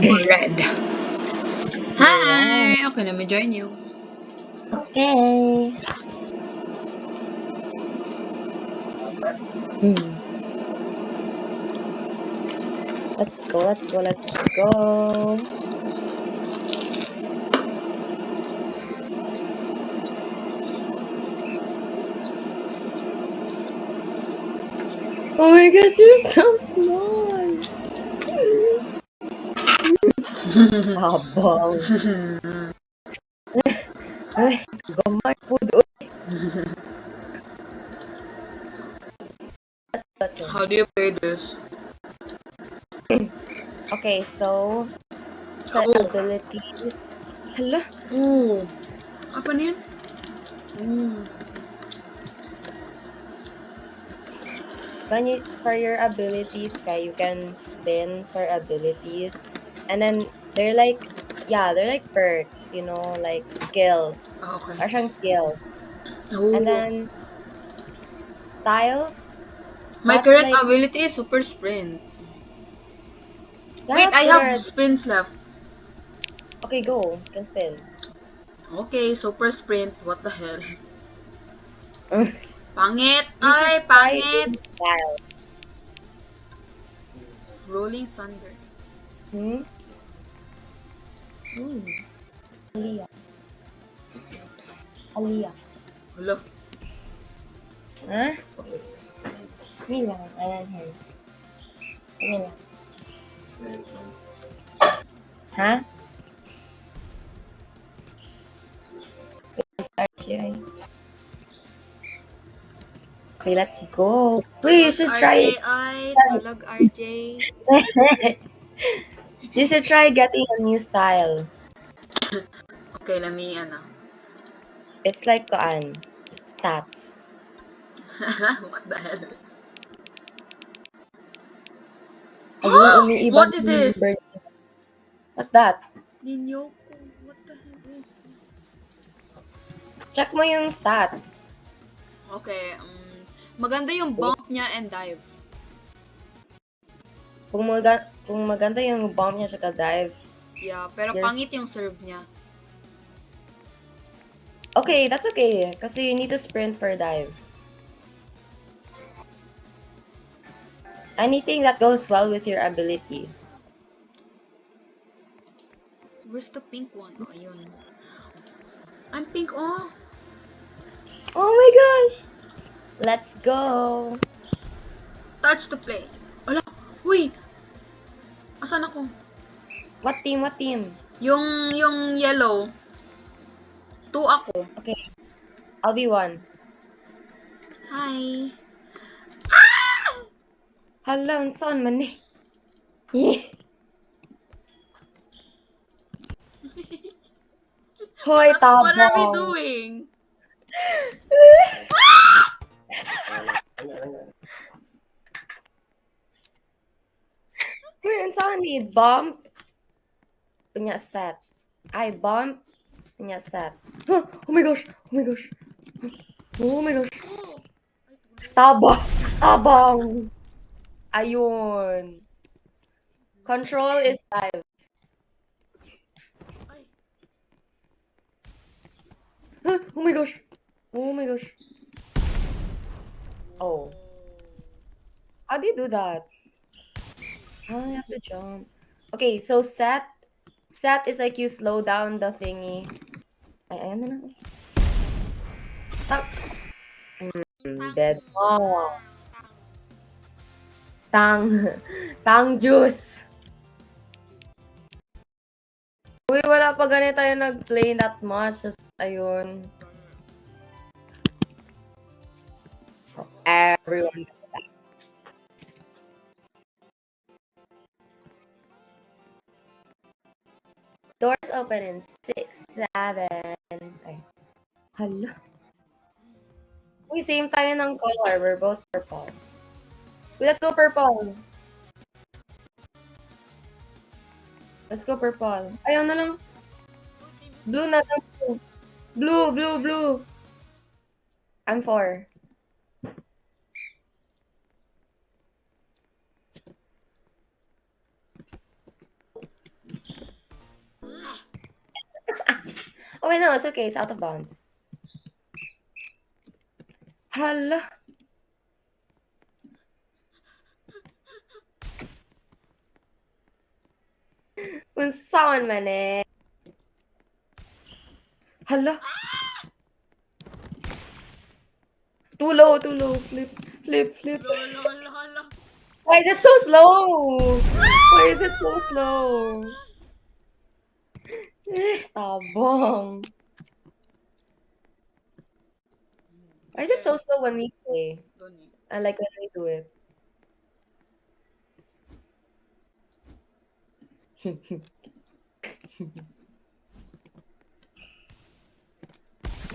Red. Alright. Hi! Okay, let me join you. Okay. Let's go. Oh my gosh, you're so small. Habang. Ay, gamay po doon. Let's go. How do you play this? Okay, so set Oh. abilities. Hala. Ooh. Apa nih? For your abilities, you can spin for abilities. And then they're like perks, like skills. Ah, okay. Parang skill. And Oh. then tiles, My that's current like, ability is super sprint. yeah, Wait, that's I good have already. spins left. Okay, go. You can spin. Okay, super sprint. What the hell? You Pangit! should Ay, try pangit! doing tiles. Rolling Thunder. Hmm? Aliyah. Aliyah. Hala. Huh? Me lang. Ayan, here. Kami lang. Ha? RJ. Okay, let's go. Wait, you Talag should RJ try ay. Talag RJ. You should try getting a new style. Okay, let me, It's like stats. What the hell? Ayun, umiiba What is yung this? numbers. What's that? Ninyoku. What the hell is this? Check mo yung stats. Okay, maganda yung bump niya and dive. Kung maganda yung bomb niya tsaka dive. Yeah, pero Yes. pangit yung serve niya. Okay, that's okay. Kasi you need to sprint for dive. Anything that goes well with your ability. Where's the pink one? Oh, yun. I'm pink, oh! Oh my gosh! Let's go! Touch to play. Ala! Uy! Asan ako? What team? Yung yellow. 2 ako. Okay. I'll be 1. Hi! Hala, saan man eh? Yeah. Hoy, What are we tabang! doing? Uy, saan ni? Bump? Punya set. Ay, bump? Punya set. Oh my gosh! Oh my gosh! Tabang! Ayun. Control is dive. Ay. Oh my gosh! Oh. How do you do that? Oh, you have to jump. Okay, so set is like you slow down the thingy. Ay, ayan na lang. Dead. Oh. Tang juice. Uy, wala pa ganito tayo nag-play that much. Just, ayun. Everyone. Doors open in 6, 7. Ay. Hala. Uy, same tayo ng color. We're both purple. Uy, let's go purple. Ayaw na lang. Blue na lang. Blue. I'm 4. Oh, wait, no, it's okay. It's out of bounds. Hala. Unsaon man eh. Hala. Too low, too low. Flip, flip, flip. Hala. Why is it so slow? Why is it so slow? Tabang. Why is it so slow when we play? Gani. I like when we do it.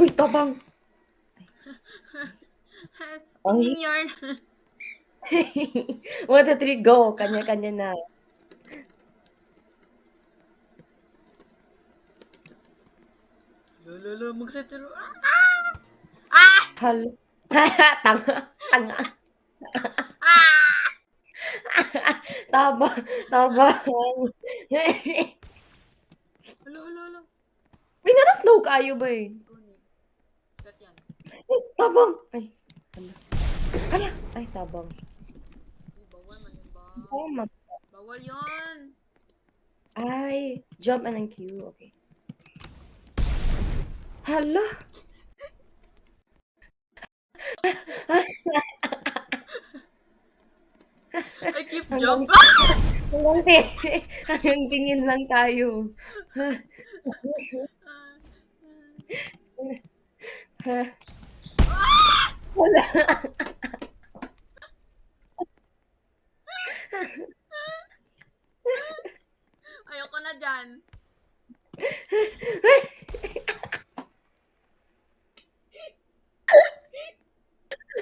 Uy, tabang! Tingin yarn. 1, 2, 3, go! Kanya-kanya na. Lolo, magsaturo. Halo. Tanga. Tanga. Taba. Tabang. Hala. Uy, nara-slow kayo ba eh? Gani. Set yan. Tabang! Ay, hala. Hala! Ay, tabang. Uy, bawal man yun ba? Oh, Bawal yun. ay, jump and then Q. Okay. Hala! I keep Hanggang, jump. hanggang tingin lang tayo. Wala. Ayoko na dyan.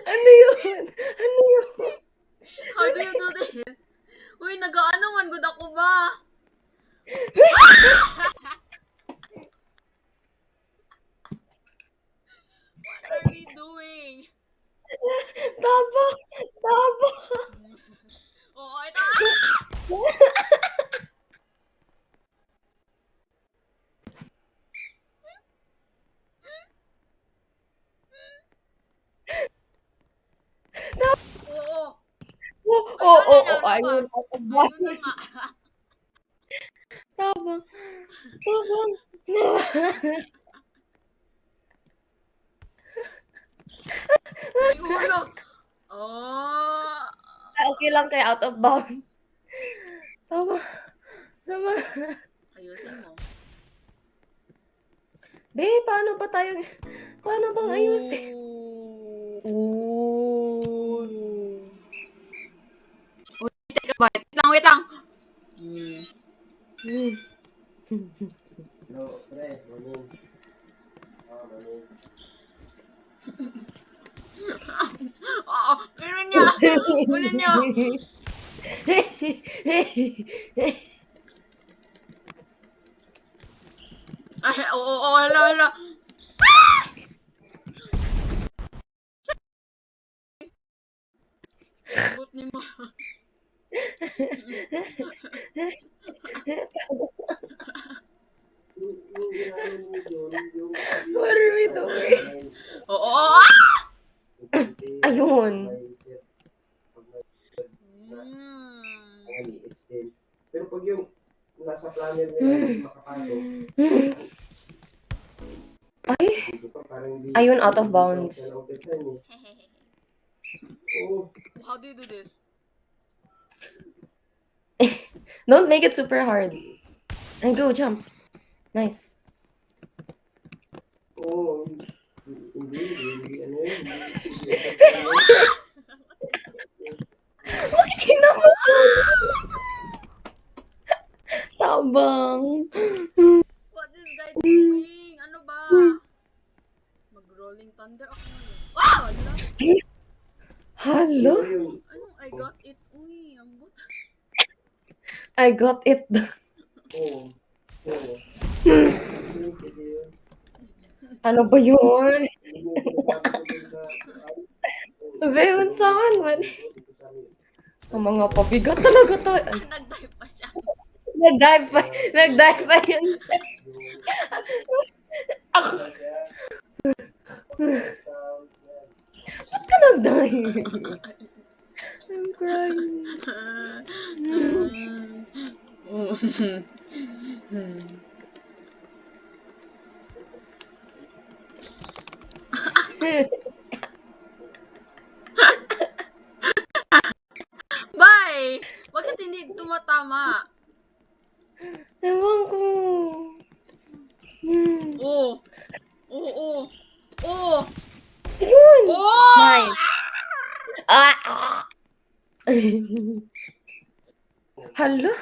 Ano yun? Ano yun? How do you do this? Uy, nag-ano man good ako ba? What are we doing? Tabang! Tabang! Oo, ito. Oo. Oo. Ay, Ayun. labas. Ayun na nga. Tabang. Tabang. Ay, ulo. Oh. Okay lang kaya out of bound. Tabang. Tabang. Ayusin mo. Be, paano bang ayusin? Ooh. Take a bite. Wait lang. No, pre, morning. Morning. Oo, kunin niya. Kunin niya. Ay, oo, hala. Abot ni mo. Yung ginagawa mo doon, yung What are we doing? Oo. Ayun. I-extend. Pero pag yung nasa planner nila hindi makapasok, Ay, dito pa parang hindi. ayun, out of bounds. Oo. How do you do this? Don't make it super hard. And go, jump. Nice. Oo. Hindi, ano yun. Bakit hinamon mo? Tabang. What is guy doing? Ano ba? Mag-rolling thunder ako ngayon. Wow! Hala. Hello? Anong I got it? Uy, ambot. I got it. Oo. Oo. Ano ba yun? Bayon saan man. Ang mga pabigat talaga to. Ay, Nag-dive pa siya. nag-dive pa yun. Ba't ka nag-die? I'm crying. Bye! Bakit hindi tumatama? Ewan ko. Oo. Oo. Oo. Ayun! Oo! Nice. Ah! Hala?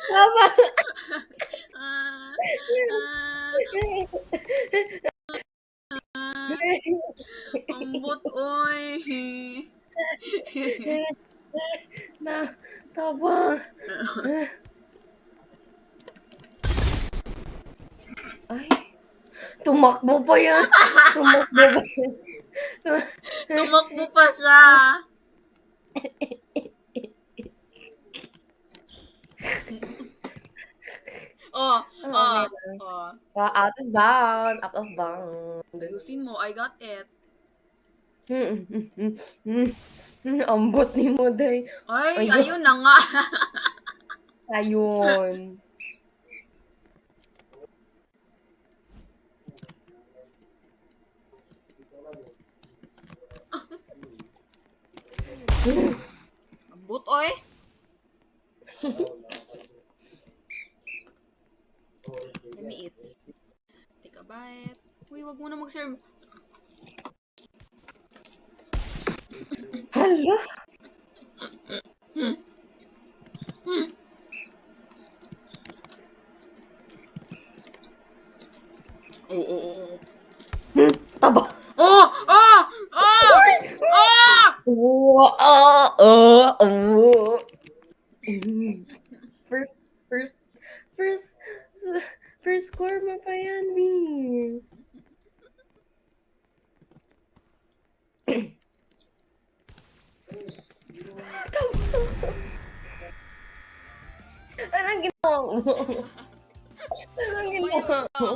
Tama. Ah, ambot, oy. Na, tabang. Ay, tumakbo pa yan. Tumakbo pa yan. Tumakbo pa siya. Oh, Oo, oh, meron. oh. Out of bound. Out of bound. Ayusin mo, I got it. Ambot ni Moday. Ay, Ayun. ayun na nga. Ayun. Ambot, oy. Let me eat. Take a bite. Uy, wag mo na mag-serve. Hala. Oo, oo, oo. Taba. Oh! Oh! Oh! Oh! First, first, first, first score mo pa yan, B. Anong ginawa mo? Anong ginawa mo?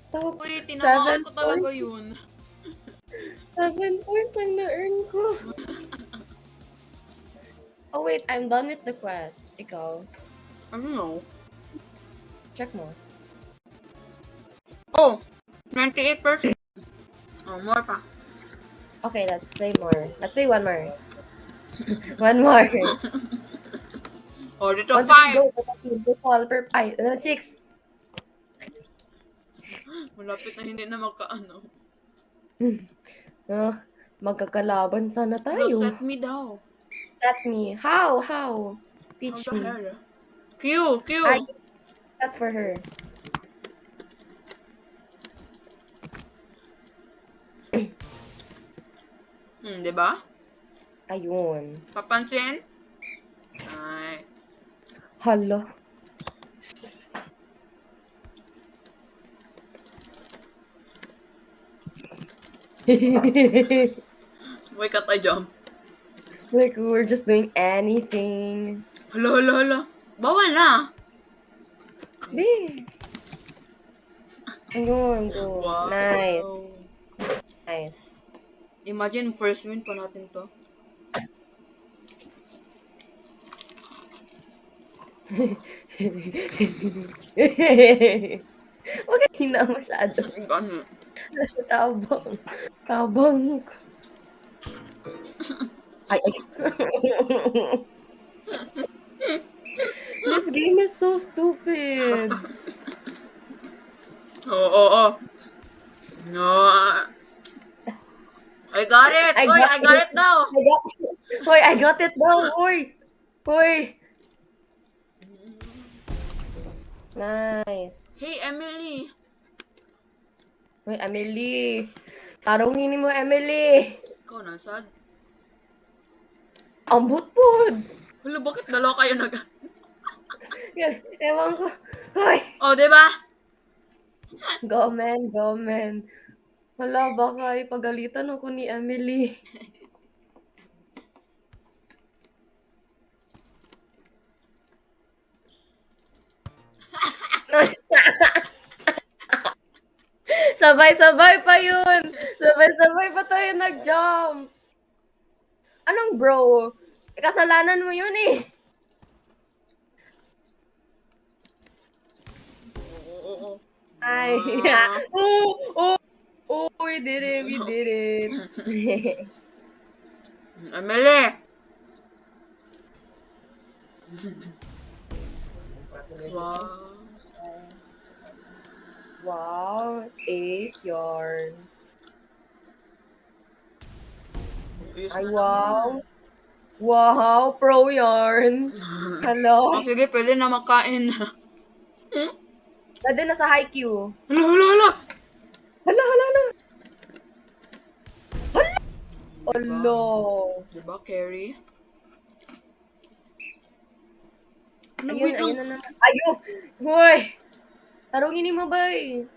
Top Uy, tinamaan 7 ko talaga points. yun. 7 points ang na-earn ko. Oh wait, I'm done with the quest. Ikaw, I don't know. check mo. Oh! 98%. Oh, more pa. Okay, let's play more. Let's play one more. One more. Oh, dito 1, 5. 2, go. Total 6. Malapit na hindi na magkaano. Magkakalaban sana Bro, tayo. set me daw. Set me. How? Teach How the me. hell? Q! Q! I set for her. Diba? Ayun. Papansin? Ay. Hala. Why can't I jump? Like, we're just doing anything. Hala, hala, hala. Bawal na. Be. Ayun, go. Wow. Nice. Imagine, first win pa natin to. Huwag ka hina masyado. Gano. Tabang ko. Ay. This game is so stupid. Oo. No. I got it! I got it daw! Hoy, I got it daw! Hoy! Nice. Hey, Emily! Hoy, Emily. Tarungin mo, Emily. Ikaw nasad? Ambot po. Hala, bakit dalawa kayo nag... Ewan ko. Hoy! Oh, diba? Go, men, go, men. Hala, baka ipagalitan ako ni Emily. Sabay-sabay pa yun. Sabay-sabay pa tayo nag-jump. Anong bro? Kasalanan mo yun eh. Oo. Ay, Ah. we did it, we did it. Emily! Wow. Wow, ace yarn. Ayos Ay, na wow. naman. Wow, pro yarn. Hello. Oh, sige, pwede na makain na. Pwede na sa high Q. Hala, hala, hala! Hala, hala, hala. Diba? Alo. Diba, Carrie? Ano, Ayun, wait lang. ayun na naman. Ayun. Hoy. Tarungin mo ba eh?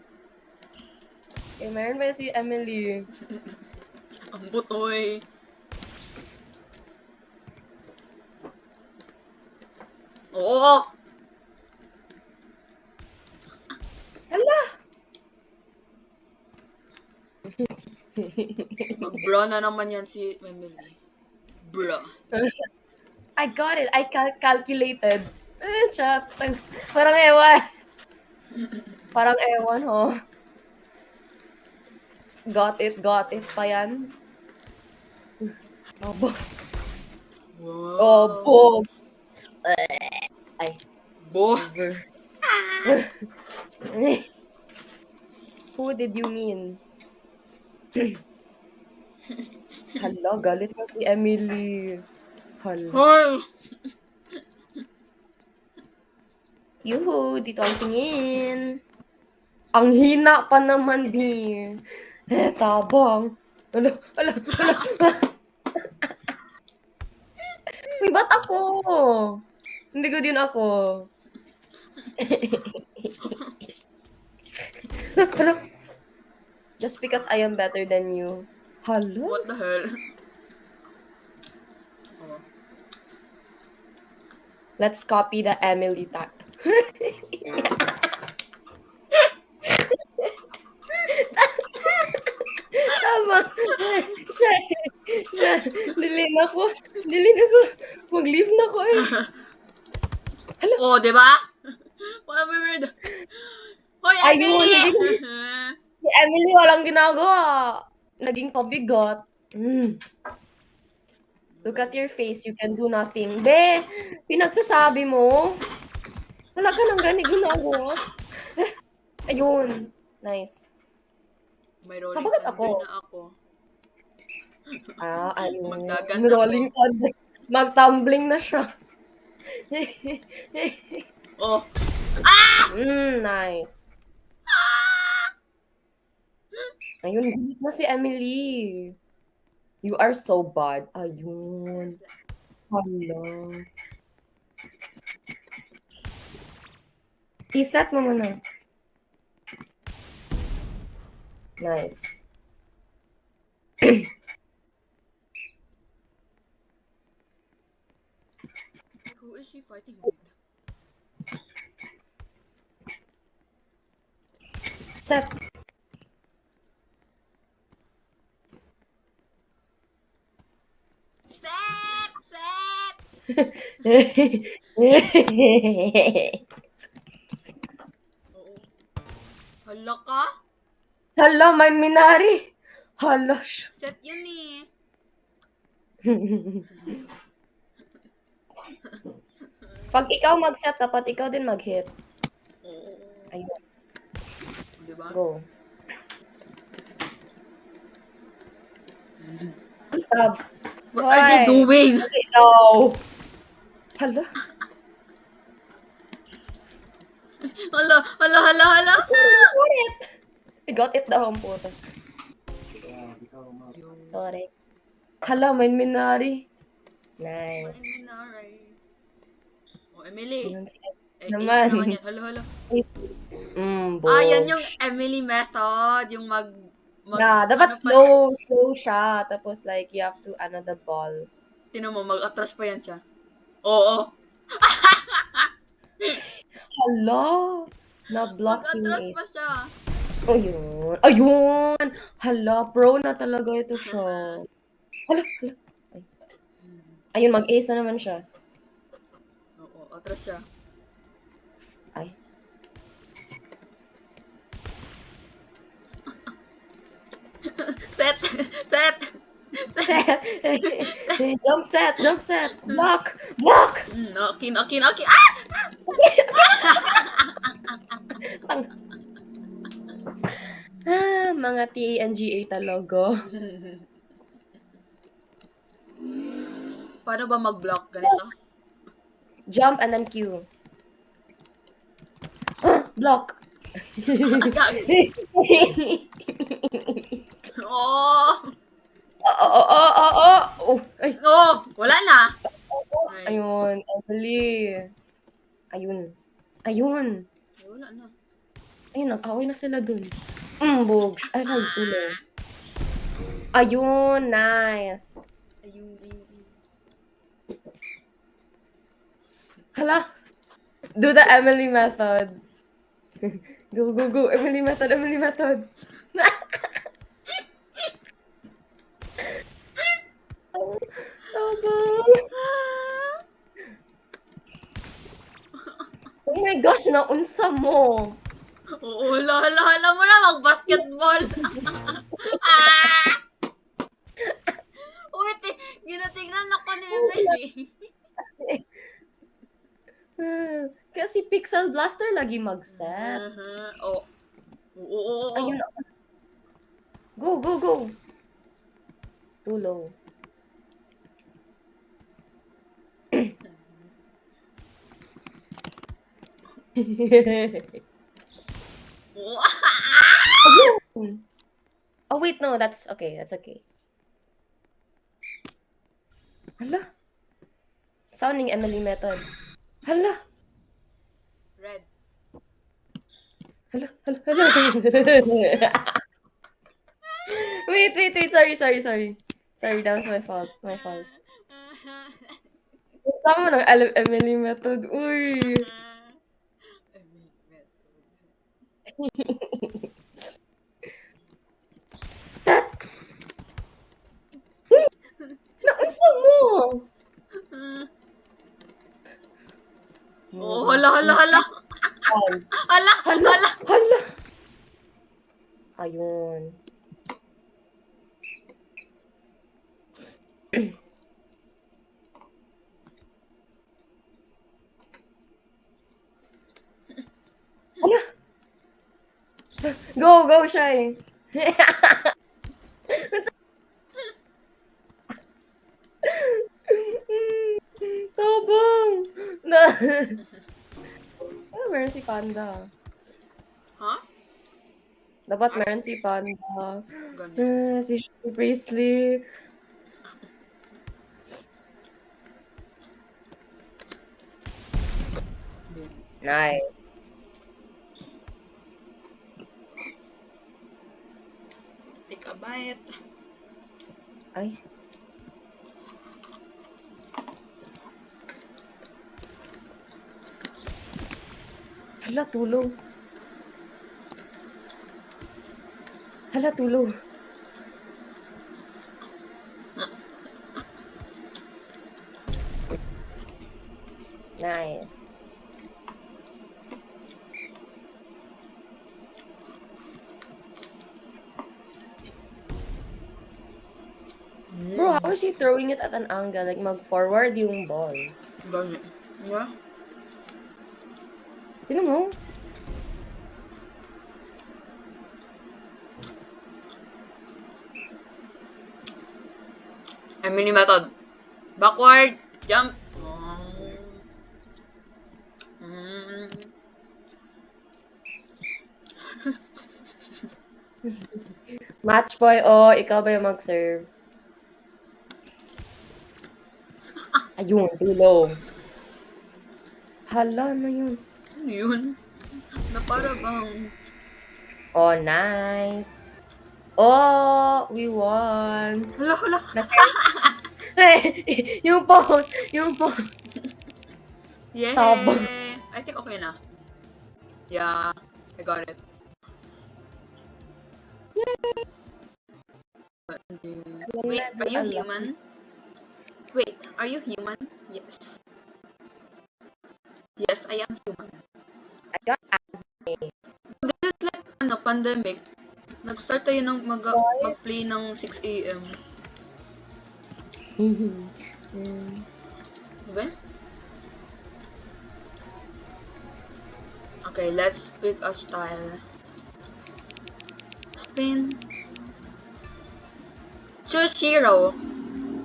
Eh, meron ba si Emily? Ang butoy. Oo! Hala. Mag-bra na naman yan si Emily. Bra. I got it. I calculated. Chat. Parang ewan. Parang ewan, ho. Got it pa yan. Obo. Wow. Obo. Ay, Bo. over. Who did you mean? Hala, galit na si Emily. Hala. Hoy! Yuhu, dito ang tingin. Ang hina pa naman din. Tabang. Alo, alo, alo. Uy, ba't ako? Hindi ko din ako. Alo. Just because I am better than you. Hala? What the hell? Oh. Let's copy the Emily tag. Tama. Siya. Dilin ako. Mag-leave na ko eh. Oh, di ba? What weird. Hoy, Ayun, Emily! si Emily walang ginagawa. Naging pabigot. Look at your face, you can do nothing. Be, pinagsasabi mo. Wala ka nang gani ginagawa. Ayun. Nice. May rolling Bakit thunder ako? na ako. Ayun. Magdagan ako. Rolling thunder. Mag-tumbling na siya. Oh. Nice. Ayun, galit na si Emily. You are so bad. Ayun. Hala. I-set mo muna. Nice. Who is she fighting with? Set. Set! Oo. Hala ka? Hala, may minari. Hala siya. Set yun eh. Pag ikaw mag-set, dapat ikaw din mag-hit. Oo. Ayun. Diba? Go. Tab. What are they doing? No. Hala. Hala. Got it. I got it daw ang puta. Sorry. Hala, may minari. Nice. Alright. Oh, Emily. Yun si Eh, ace naman. na naman yan. Hala. Ace. Yan yung Bosh. Emily method. Yung Yeah, dapat ano pa siya. slow siya. Tapos like, you have to, the ball. Sino mo, mag-atras pa yan siya. Oo. Hala! Na-block yung Mag-atras ace. pa siya. Ayun. Ayun! Hala, pro na talaga ito siya. Hala. Ay. Ayun, mag-ace na naman siya. Oo, atras siya. Ay. Set! Set! Set! Jump set! Block! Block! Noki. Ah! Mga TANGA talaga. Paano ba mag-block ganito? Jump and then Q. Block! Oh! Oh! Ay! Oh! Wala na! Ay, Ayun, Emily. Ayun. Ayun. wala na. Ayun, nag-away na sila dun. Bogs. Ay, ulo. Ayun, nice. Ayun. Hala. Do the Emily method. Go. Emily method. Tama. Oh my gosh, naunsa mo. Oo, hala mo na mag-basketball. Ah! Wait, ginatingnan ako ni Emily. Kasi Pixel Blaster lagi mag-set. Oo. Ayun. Go. Too low. Oh, wait, no, that's okay. Hala. Sounding Emily method. Hala. Red. Hala. Wait. Sorry. Sorry, that was my fault. Sama ng Emily method. Uy. Set! Naunsa mo? Oh, hala. Hala. Ayun. Hala. Go, Shai. Tabang! Meron si Panda. Ha? Dapat meron si Panda. Ganit. Si Priestley. Nice. Take a bite. Ay. Hala, tulong. Nice. Bro, how is she throwing it at an angle? Like, mag-forward yung ball. Ganit. Yeah? Tignan mo. Emily method. Backward. Jump. Match boy, ikaw ba yung mag-serve? Ayun, below. Hala na yun. Ano yun? Na para bang... Oh, nice. Oh, we won. Hala, hala. Yung pose, yung pose. Yay! Tabang. I think okay na. Yeah, I got it. Wait, are you human? Wait, are you human? Yes. Yes, I am human. I got Asme. This is like, pandemic. Nag-start tayo ng mag-play ng 6 a.m. Diba? Okay, let's pick a style. Spin. Choose hero.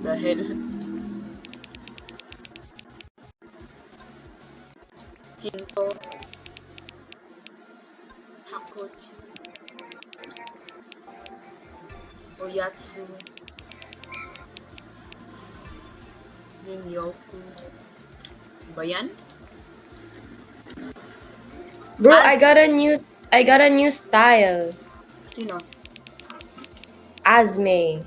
The hell? Hinto. Hakuchi. Oyatsu. Minyoku. Ba yan? Bro, I got a new style. Sino? Asme.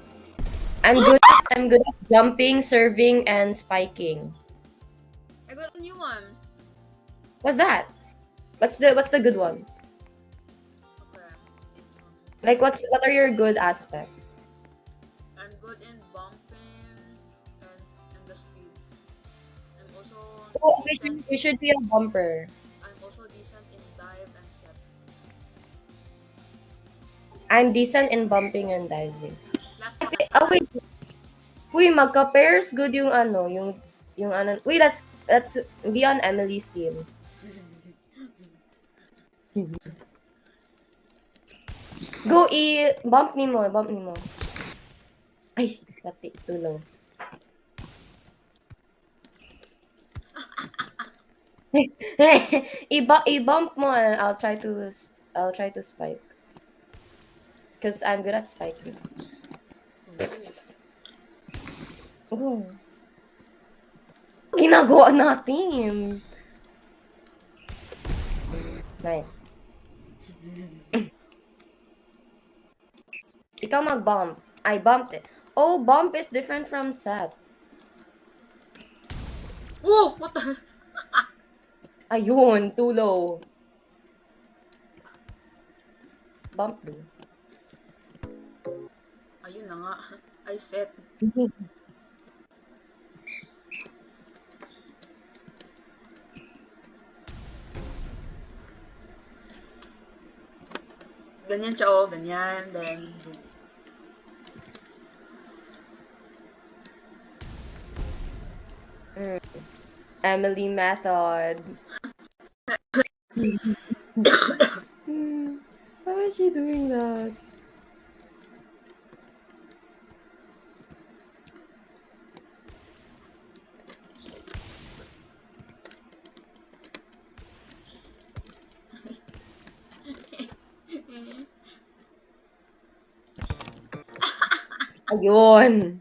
I'm good at jumping, serving, and spiking. I got a new one. What's that? What's the good ones? Okay. Like what are your good aspects? I'm good in bumping and the speed. I'm also Oh, decent. you should be a bumper. I'm also decent in dive and set. I'm decent in bumping and diving. Last Oh wait. Uy, magka-pairs good yung ano. Wait, let's be on Emily's team. Go bump ni mo. Ay, lati, tulong. I-bump mo and I'll try to spike. Cause I'm good at spiking. Oh. Ginagawa natin. Nice. Ikaw mag-bump. I bumped it. Oh, bump is different from set. Whoa! What the? Ayun, too low. Bump do. Ayun na nga. I set. Ganyan siya, oh. Ganyan. Then, boom. Emily method. How is she doing that? Ayun.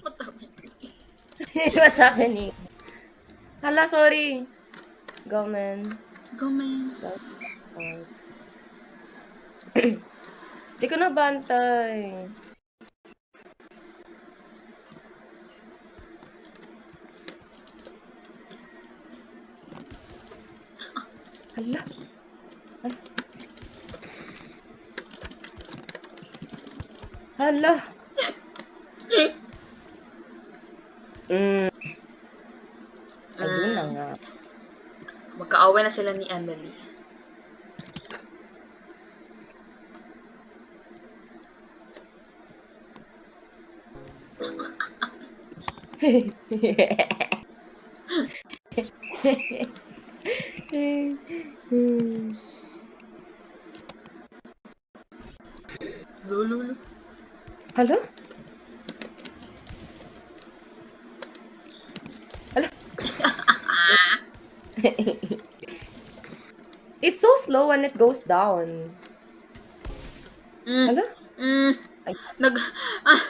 What the? What's happening? Hala, sorry. Go, man. Go, man. That's hard. Di ko nabantay. Hala. Ay. Hala. Ayun na nga. Magkaaway na sila ni Emily. Lolo. Hala? Hala? It's so slow when it goes down. Mm. Hala? Mm. Ay. Nag... Ah.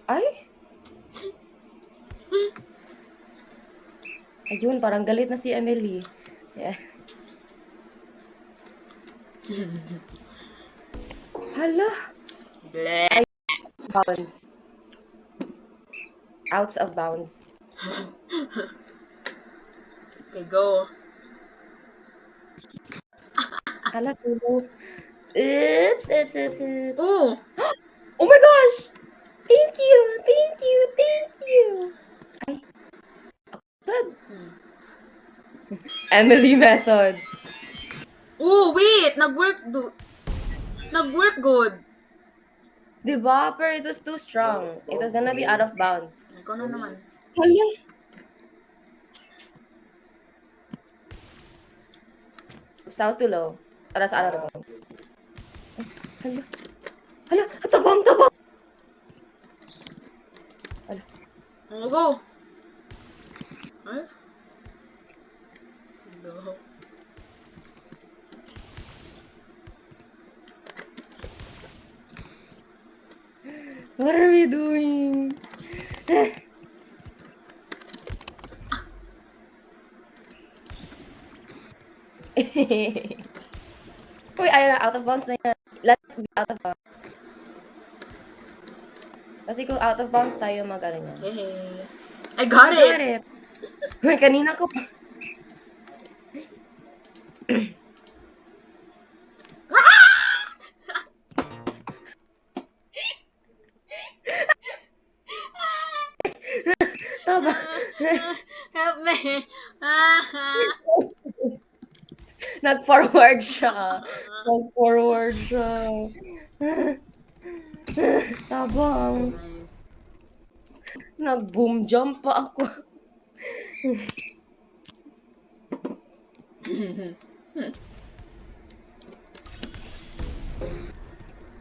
Ay? Ayun, parang galit na si Emily. Yeah. Hala? Bleh. Bounds. Outs of bounds. Okay, go. Hala, tulo. Oops, oops, oops, oops. Ooh! Oh my gosh! Thank you! Thank you! Thank you! Ay, sad. Hmm. Emily method. Ooh, wait! Nag-work good. Diba? Pero it was too strong. It was gonna be out of bounds. Ikaw na naman. Hala. Oops, that was too low. Oh, that's out of bounds. Ay, hala. Hala, tabang, tabang! Hala. Oh, go! Ay? No. What are we doing? Uy, ayun na, out of bounds na yan. Let it be out of bounds. Kasi kung out of bounds tayo, mag-ano yan. Hey. I got I got it! it! Uy, kanina ko pa. Tama. Help me! Nag-forward siya. Nag-forward siya. Tabang. Nice. Nag-boom jump pa ako.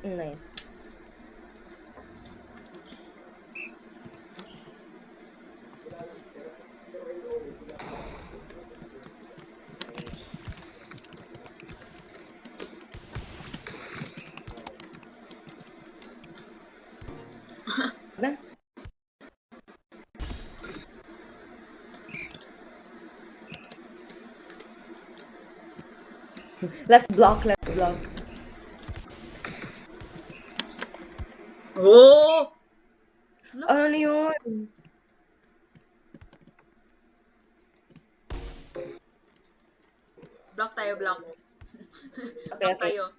Nice. Na? Let's block, let's block. Oh! No. Ano na yun? Block tayo, block. Okay, Block okay. tayo.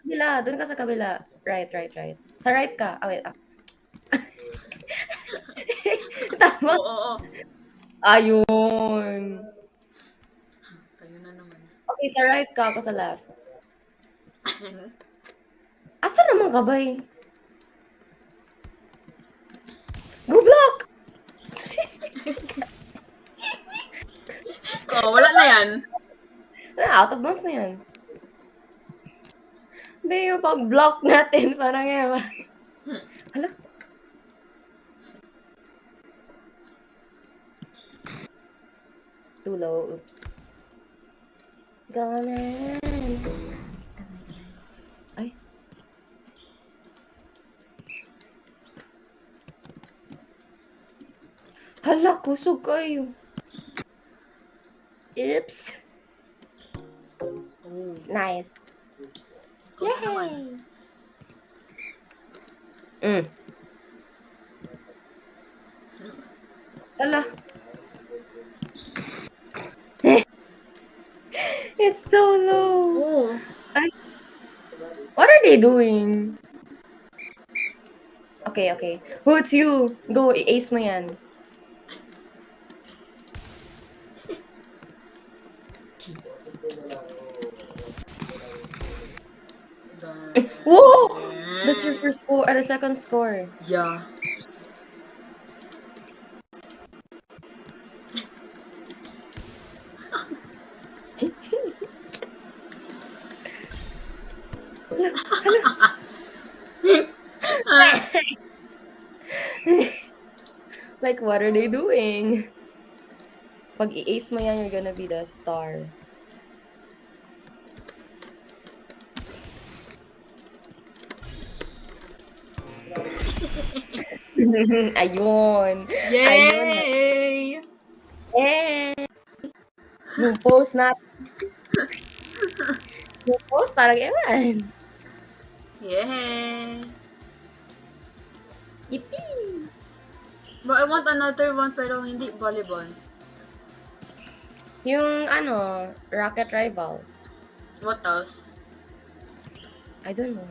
Kabila, doon ka sa kabila. Right, right, right. Sa right ka. Ah, wait. Ah. Tama. Oo, oo. Ayun. Tayo na naman. Okay, sa right ka, ako sa left. Asa naman ka, bay? Go block! Oh, wala na yan. Out of bounds na yan. Hindi, yung pag-block natin, parang yan. Hala? Too low, oops. Ganan. Ay. Hala, kusog kayo. Oops. Oh. Nice. Ikaw na naman. Yay! Hala. It's so low. Oh. Ay. What are they doing? Okay, okay. Who, it's you. Go, i-ace mo yan. Whoa! That's your first score, the second score. Yeah. Hala, hala. Like, what are they doing? Pag i-ace mo yan, you're gonna be the star. Ayun. Ayun. Yay! Eh, yung post na, yung post parang ewan. Yay! Yippee! But I want another one pero hindi volleyball. Yung ano, Rocket Rivals. What else? I don't know.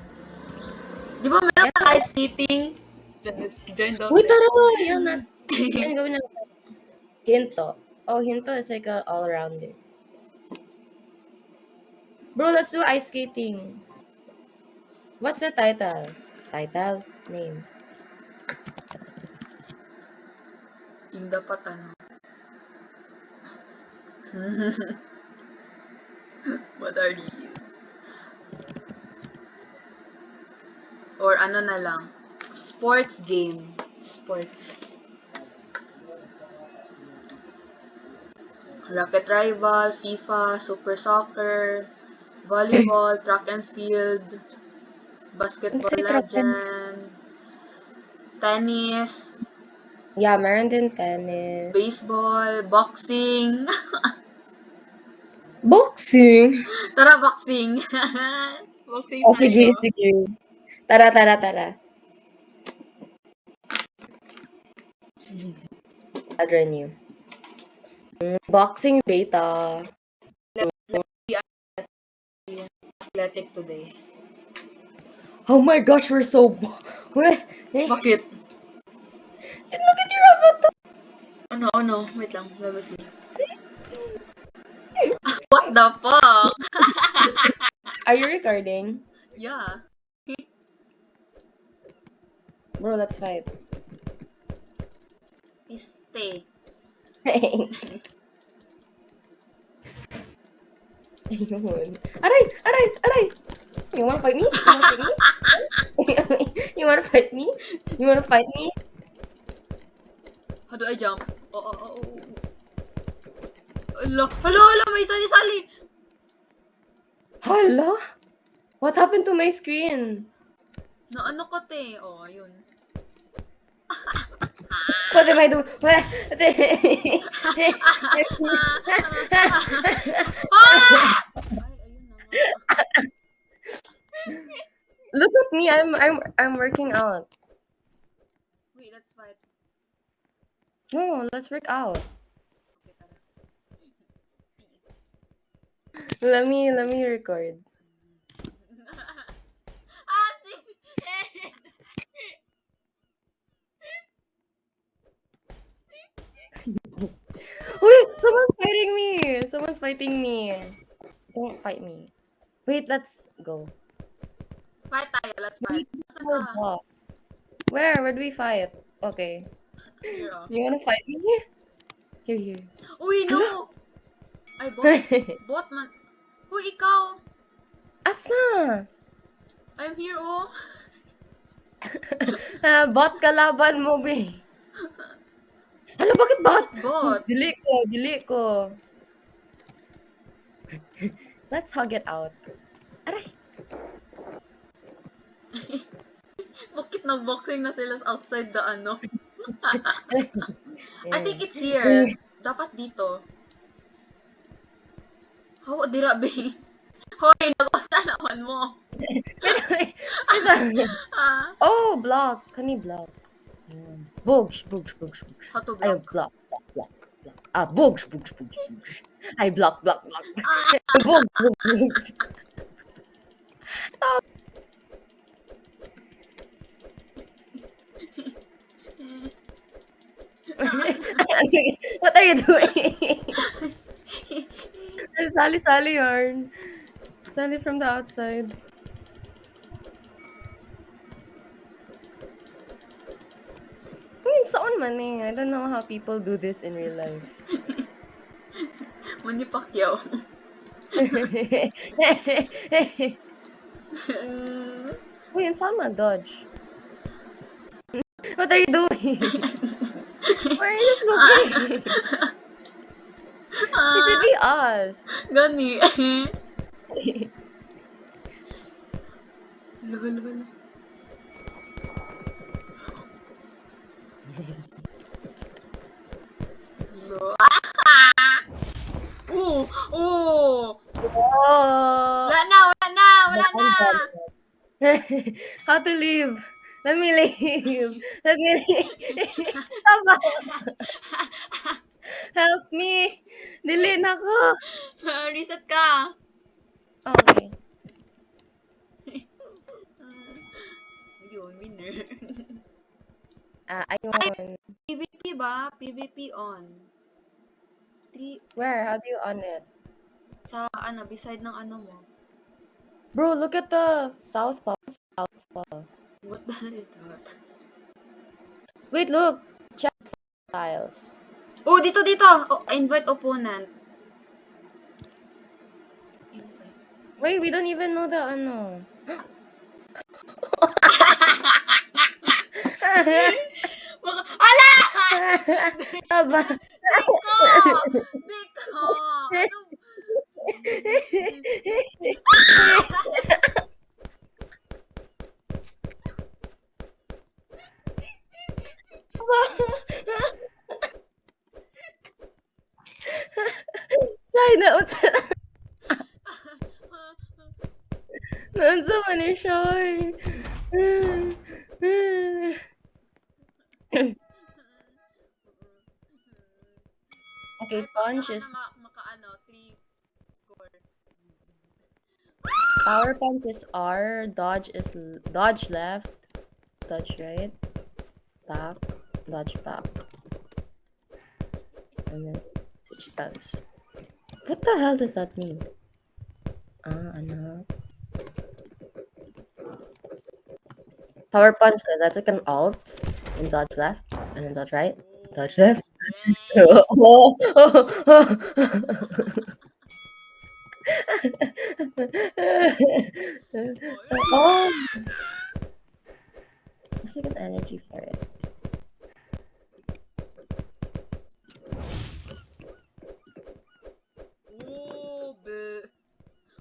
Di ba meron pang ice skating? Join daw. Uy, tara mo! Yun na. Yan, gawin natin. Hinto. Oh, Hinto is like a all-rounder. Bro, let's do ice skating. What's the title? Title? Name. Yung dapat ano. What are these? Or ano na lang. Sports game. Sports. Rocket Rival, FIFA, Super Soccer, volleyball, track and field, basketball Say track and- legend, tennis, Yeah, meron din tennis. baseball, boxing. Boxing? Tara, boxing. Boxing Oh, sige, tayo. sige. Tara, tara, tara. I'll run you. Boxing beta. Athletic today. Oh my gosh, we're so... Look Bakit? at your avatar! Ano? Wait lang. Let me see. What the fuck? Are you recording? Yeah. Bro, let's fight. Stay. Ayun. Aray! Aray! Aray! You wanna fight me? You wanna fight me? You wanna fight me? You wanna fight me? How do I jump? Oh. Hala, may sali-sali. Hala? What happened to my screen? Na ano ko te? Oh, ayun. What am I doing? Ah! Ay, ayun na nga. Look at me, I'm working out. Wait, let's fight. No, let's work out. Okay, tara. Let me record. Si Eren! Wait, someone's fighting me. Someone's fighting me. Don't fight me. Wait, let's go. Fight tayo, let's fight. Saan Oh, ka? God. Where do we fight? Okay. Here, oh. You wanna fight me? Here. Uy, no! Ay, bot man. Uy, ikaw! Asa? I'm here, oh. Bot kalaban mo, be. Ano, bakit bot? Bot. Dili ko. Let's hug it out. Aray. Bakit nag-boxing na sila outside the ano? I think it's here. Dapat dito. How, dira, be? Hoy, nag-usta naman mo. Ah, Oh, block. Kani block. Ayan. Bugs. how to Ay, block? block. Ah, bugs. Ay, block. Ah, Bugs. What are you doing? Sali yarn. Sali from the outside. I mean, saan man eh. I don't know how people do this in real life. Manny Pacquiao. Uy, saan man dodge? What are you doing? Why are you smoking? It should be us. Gani. Lol, lol. Lol. Oo. Oh, Wala na, wala na, wala na. how to leave? Let me leave. Let me leave. Tama. Help me. Delete ako. Reset ka. Okay. Yun, winner. Ayun. PVP ba? PVP on. 3 Where? How do you on it? sa ano, beside ng ano mo. Bro, look at the south pole. South pole. What the hell is that? Wait, look. Check files. Oh, dito, dito! Oh, invite opponent. Invite. Wait, we don't even know the ano. Ala! Taba. Dito! Dito! Ano? China utara. Naunsa man ni siya. Okay, Ay, punch baka is na maka-ano, 3 score. power punch is R, dodge is dodge left, dodge right, back, dodge back, and then switch stance. What the hell does that mean? Ano? Power punch, that's like an alt, and dodge left, and then dodge right, dodge left. Yes. Oh, let's get energy for it. Oh, be.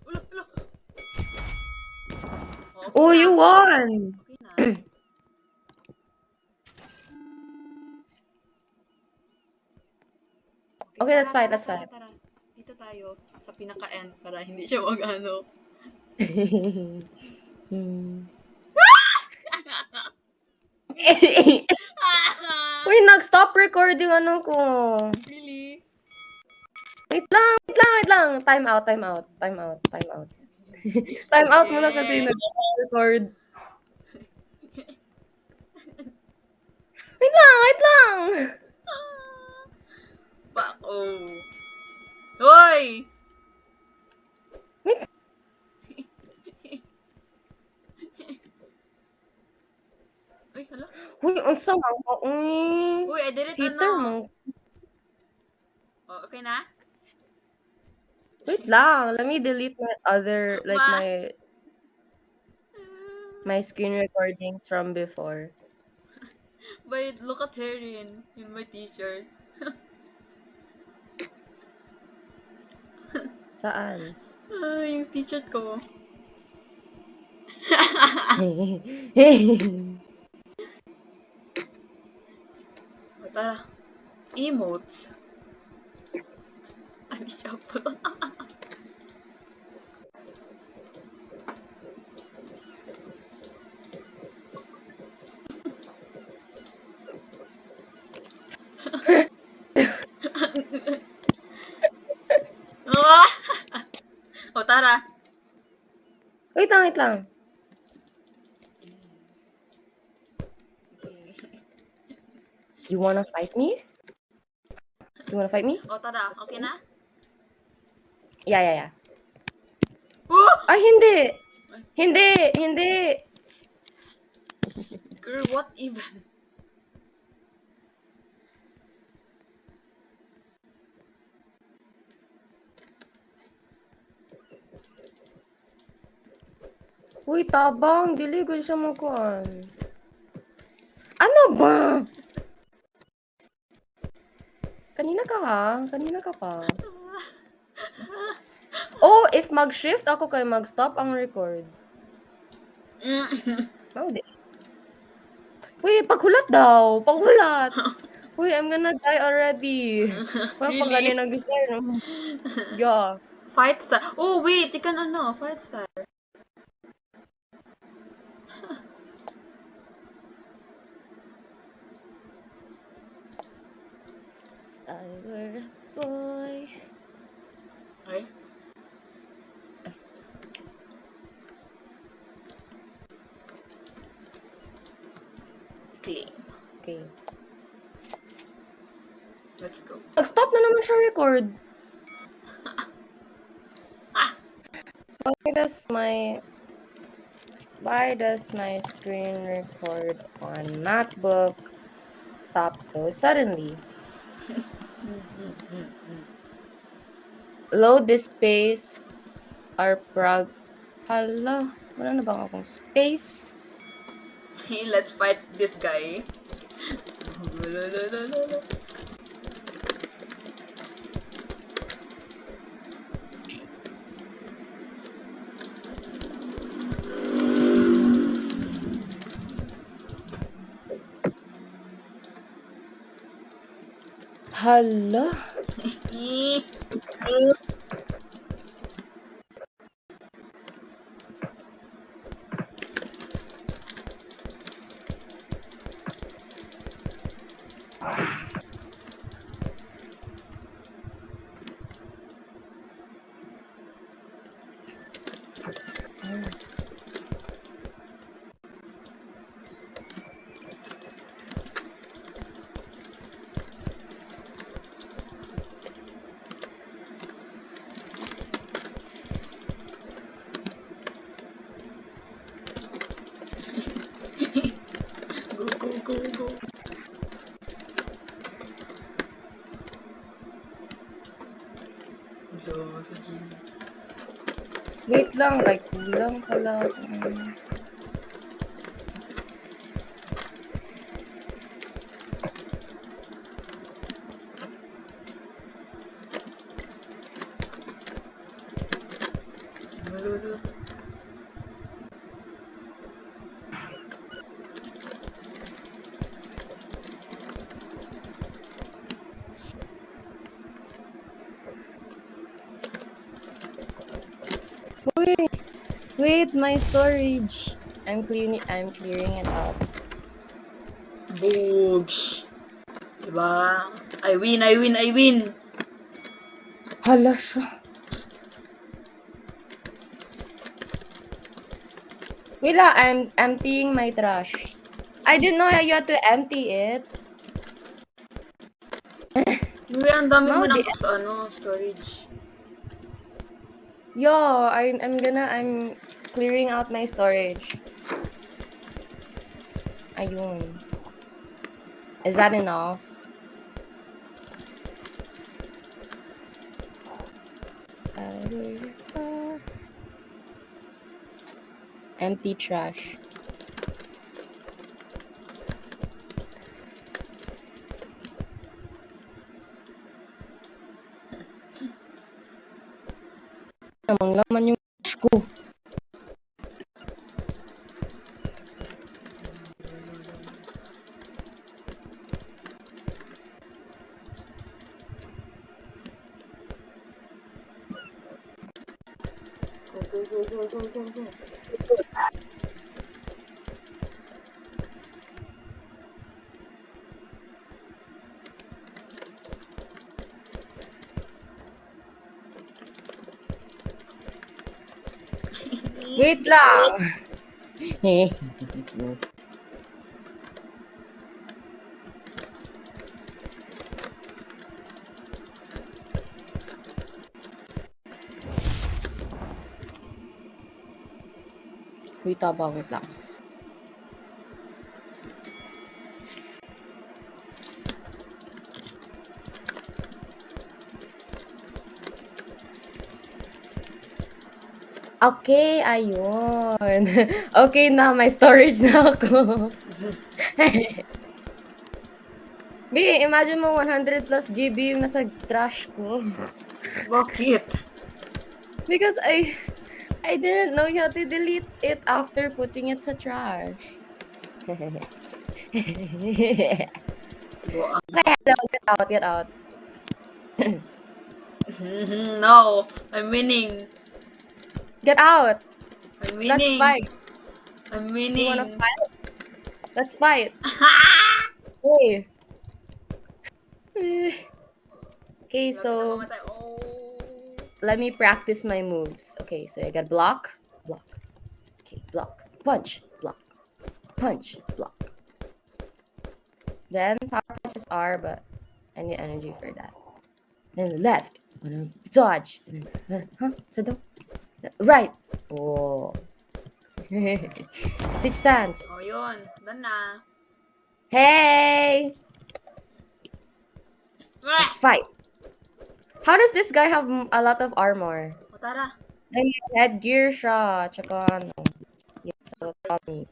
Ulo, ulo. Okay Oh, na. you won! Okay na. Okay, that's fine, tara, that's tara, fine. tara. Dito tayo sa pinaka-end para hindi siya mag-ano. Uy, nag-stop recording ano ko. Really? Wait lang. Time out. Time out muna kasi Yeah. nag-record. Wait lang. Pak, oh. Hoy! Wait. Uy, hala. Uy, unsa man ka? Uy, I didn't Cheater ano. man. Oh, okay na? Wait lang. Let me delete my other, like Ma. my screen recordings from before. Wait, look at her in my t-shirt. Saan? Yung t-shirt ko. O, tara. Emotes. Ano siya po? O, tara. Wait lang. Sige. You wanna fight me? O, tara. Okay na? Yeah. Oh! Ay, hindi. Girl, what even? Uy, tabang. Dili ko siya makuan. Ano ba? Kanina ka pa. Oh, if mag-shift ako kay mag-stop ang record. Oh, di. Uy, paghulat daw. Paghulat. Uy, I'm gonna die already. Wala pa Really? ganun nag-start. Yeah. Fight style. Oh, wait. Ikan ano? Fight style. I were a boy. Ay. Claim. Okay. Let's go. Nag-stop na naman siya record. Why does my screen record on MacBook stop so suddenly? Load this space or Hala, wala na ba akong space? Hey, let's fight this guy. Hala. Eh. Go. So, sige. Wait lang, like kulang pala. Wait, my storage. I'm clearing it out. Boogs. Diba? I win. Hala siya. Wait lang, I'm emptying my trash. I didn't know you had to empty it. Uy, ang dami mo Mau ng di- storage. Yo, I'm clearing out my storage. Ayun. Is that enough? Empty trash. Namang laman yung trash ko. Go. Wait lang. Wait lang. Okay, ayun. Okay na, may storage na ako. B, imagine mo 100 plus GB yung nasa trash ko. Bakit? Because I didn't know you had to delete it after putting it sa trash. Go on. Okay, hello, get out. No, I'm winning. Get out. I'm Let's winning. fight. I'm You wanna winning. fight? Let's fight. Hey. Okay, Malapit na so mamatay. Oh. let me practice my moves. Okay, so I got block, block. Okay, block, punch, block, punch, block. Then power punches are, but I need energy for that. Then left, dodge. So the right. Oh. Six stance. Oh, yun. Done na. Hey, let's fight. How does this guy have a lot of armor? O, tara. Ay, headgear siya. Tsaka ano. Yes, so Tommy.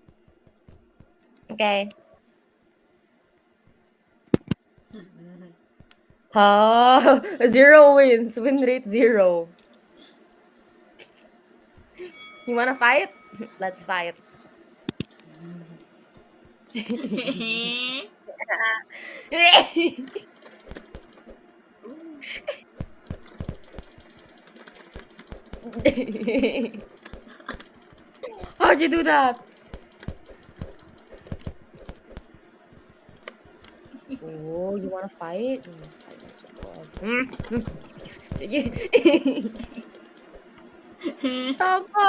Okay. Ha! 0 wins. Win rate 0. You wanna fight? Let's fight. How'd you do that? Oh, you wanna fight? You wanna fight so good. Tama!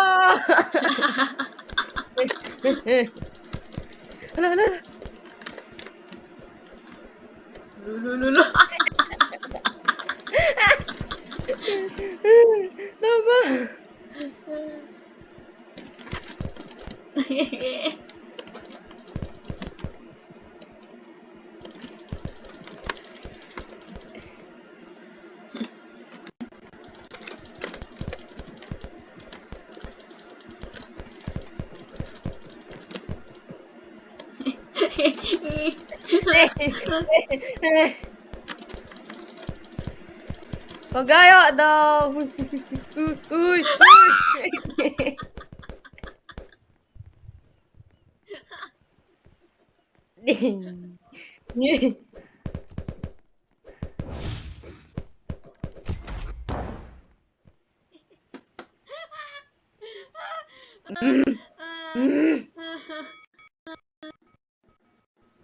Hala, hala. Lulululo. Tama. Pagaya daw. Uy, uy.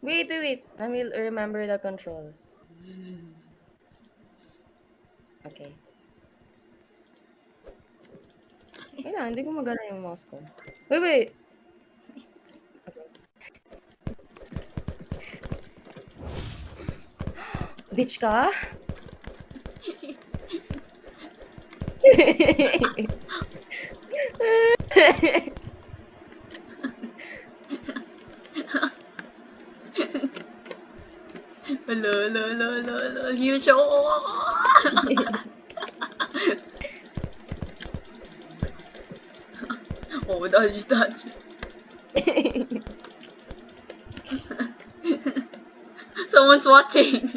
Wait. Let me remember the controls. Okay. Wait lang, hindi ko magana yung mouse ko. Wait. Okay. Bitch ka? Lol. Heal siya. Oh, dodge. Someone's watching.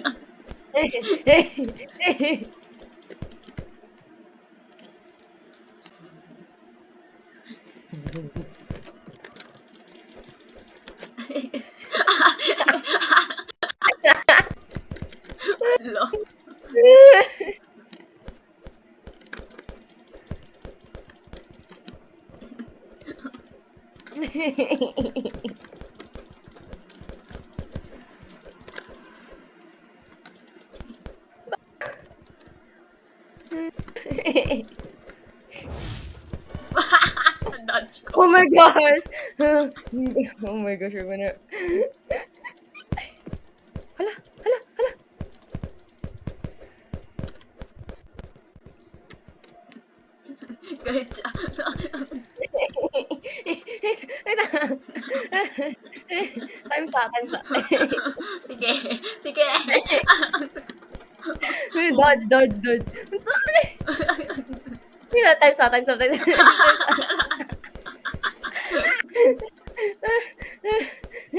Hello. Dodge ko. Oh my gosh! Oh my gosh, we're gonna... Hala! Galit siya. Time's up. Sige. Dodge. I'm sorry! Yeah, time's up.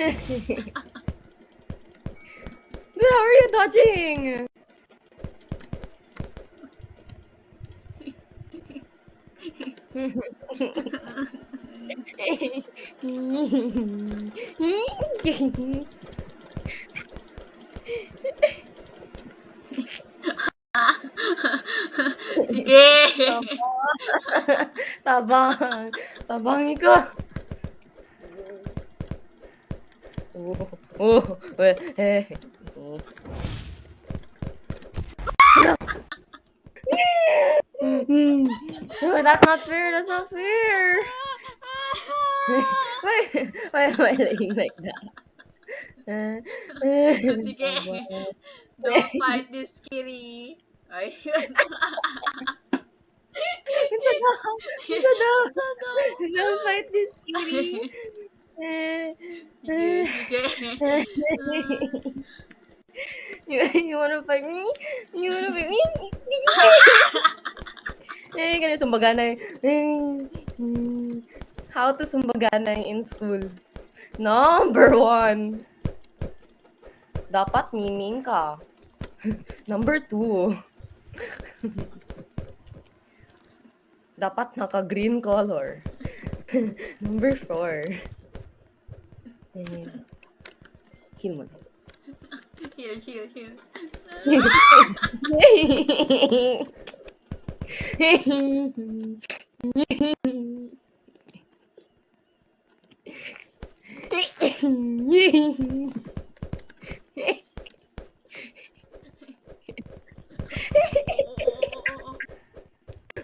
Dude, how are you dodging? Sige! Tabang. Tabang ikaw. Well, No, that's not fair. That's not fair. Why looking like that? Sige! Don't fight this kitty! Ay, It's a dog. It's a dog. Ito daw. Don't fight this kitty. Sige, sige. You wanna fight me? You wanna fight me? Ganun sumbaganay. How to sumbaganay in school. Number 1. Dapat miming ka. Number 2. Dapat naka-green color. Number 4. Heal mo na. Heal, heal, heal.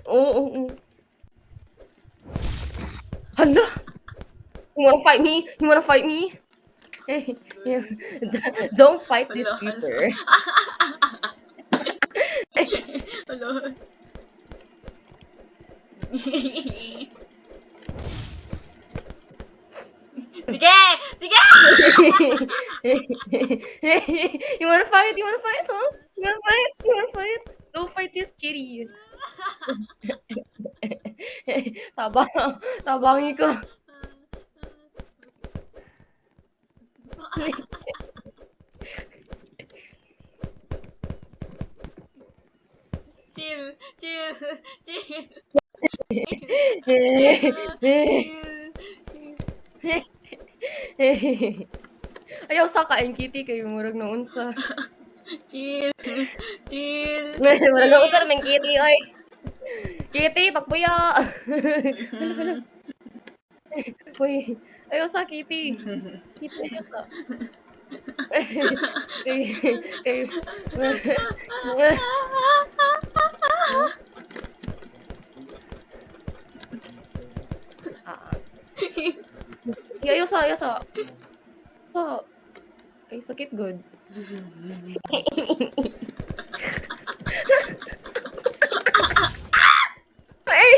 Oo. Hala! You wanna fight me? You wanna fight me? Yeah. Don't fight this Hala, creeper. Hello. Sige! Sige! You wanna fight? You wanna fight, huh? You wanna fight? You wanna fight? Don't fight this kitty. Tabang. Tabangi ko. Chill, chill, chill. Ayaw sa kain kitty kayo murag na unsa. Chill, chill. Murag na unsa naman kitty oy. Kitty pagbuya. Uy, ayaw sa kitty. Kitty ayaw sa. Kay ayaw sa. So, kay sakit good. Ay!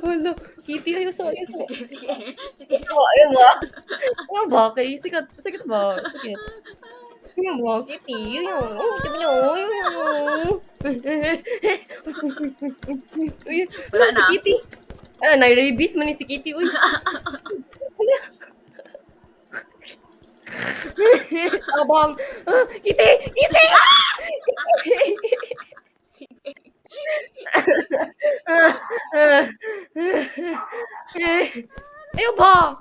Hala. Kitty, ayaw sa. Sige, sige. Ayaw ba? Ayaw ba? Kay sakit ba? Sakit. Ayaw ba? Kitty, ayaw. Wala na. Si Kitty. Ano, na-rabies man ni si Kitty. Uy. Abang. Kitty! Kitty! Sige. Ayaw ba?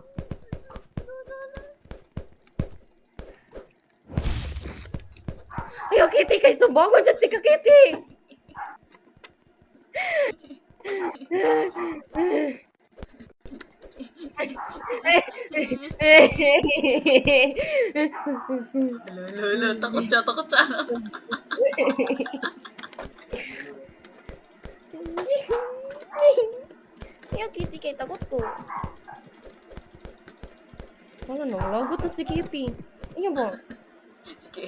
Ayaw, Kitty, kay sumbong mo dyan, tika, Kitty! Lolo, takot siya, takot siya. Ayaw, Kitty, kay takot ko. Wala na, lagot na si Kitty. Ayaw ba? Sige.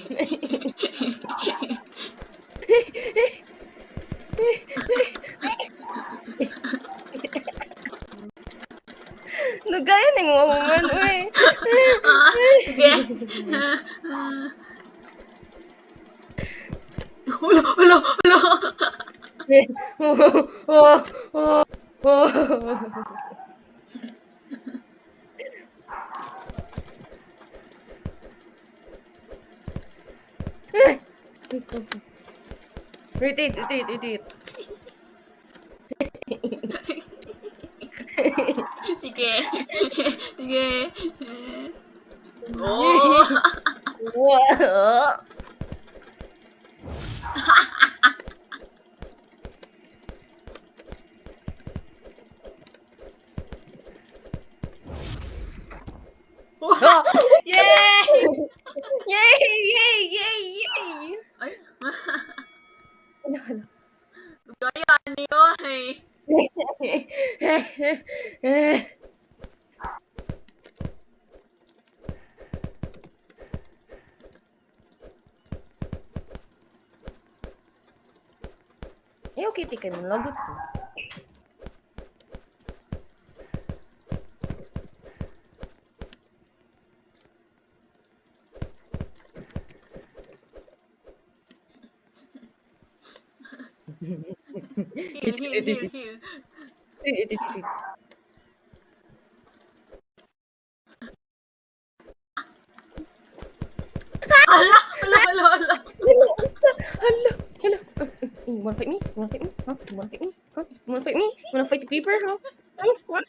Nagayan yung mga man, uy. Sige. Hulo, hulo, hulo. Repeat, repeat, repeat. Sige. Sige. Oh. Wow. Oh! Yay! Yay! Yay! Yay! Yay! Ay, Ano, ano? gaya niyo eh. Ayaw kitty ka nun, lagot mo. Heal, heal, heal, heal. Ala, ala, ala, ala. Hello, hello. You wanna fight me? You wanna fight me? Huh? You wanna fight me? Huh? You wanna fight me? You wanna fight the creeper? Huh? Huh? What?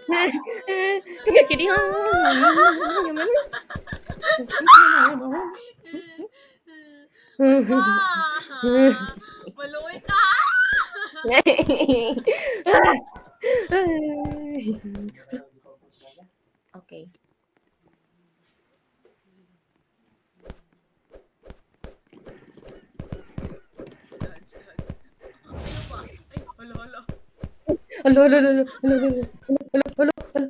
Come here, kitty. Huh? Wah! Maluwi ka! Okay. Ano ba? Ay, ala, ala. Hello, hello, hello, hello, hello, hello, hello, hello.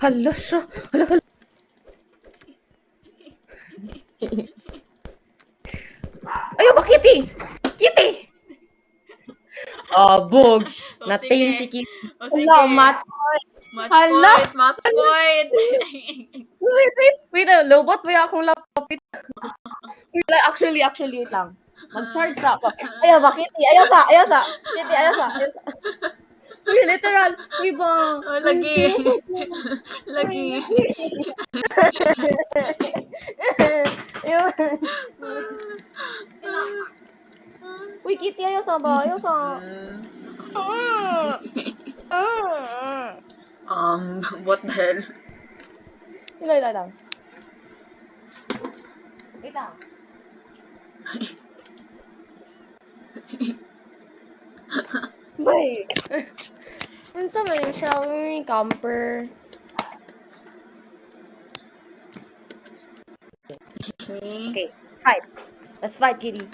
Hala siya. Hala, hala. Ayaw ba, Kitty? Kitty! Bogs. O, Na-tame sige. si Kitty. O, sige. Hala, match. Match Hala! point, match point. Wait, lobot ba akong laptop? Wait, actually, wait lang. Mag-charge sa ako. Ayaw ba, Kitty? Ayaw sa. Kitty, ayaw sa. Uy, literal. Uy ba? Oh, lagi. Lagi. Uy, Kitty, ayaw sa ba? Ayaw sa. What the hell? Ilan lang. Wait lang. Bay. Unsa man siya, uy, camper. Okay, fight. Let's fight, Kitty.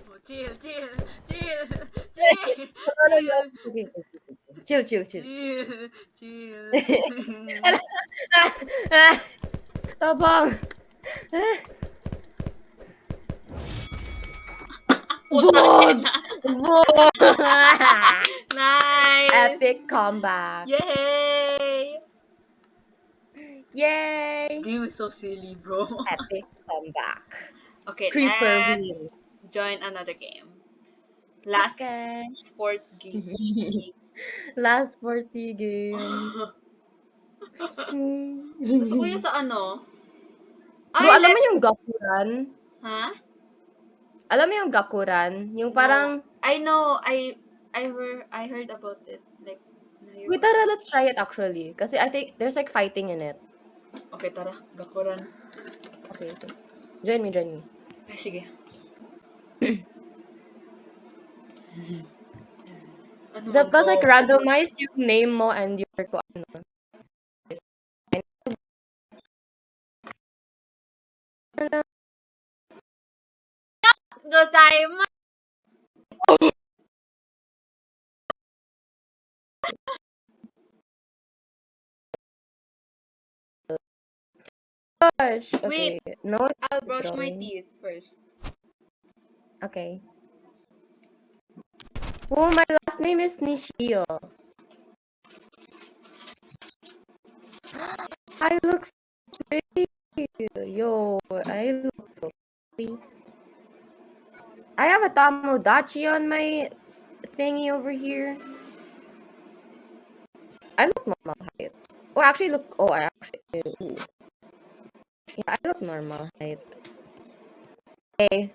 Oh, chill, chill, chill, chill, chill, Chill. chill, chill. Tabang. What? Bogs! Nice. Epic comeback. Yay! Yay! This game is so silly, bro. Epic comeback. Okay, Creeper let's join another game. Last Okay. sports game. Last 40 game. Gusto ko yung sa ano. Bro, alam mo yung gakuran? Ha? Alam mo yung gakuran? Yung No. parang... I know. I heard about it. Like, Wait, tara, let's try it actually. Kasi I think there's like fighting in it. Okay, tara. Gakuran. Okay. Join me. Ay, sige. Ano Tapos man like to? randomized yung name mo and your Gozaimasu. Gosh. Wait, Okay. No I'll brush my drawing. teeth first. Okay. Oh, my last name is Nishio. I look so pretty. Yo, I look so pretty. I have a Tomodachi on my thingy over here. I look normal height. Oh, actually look. Oh, I actually. Ooh. Yeah, I look normal height. Okay.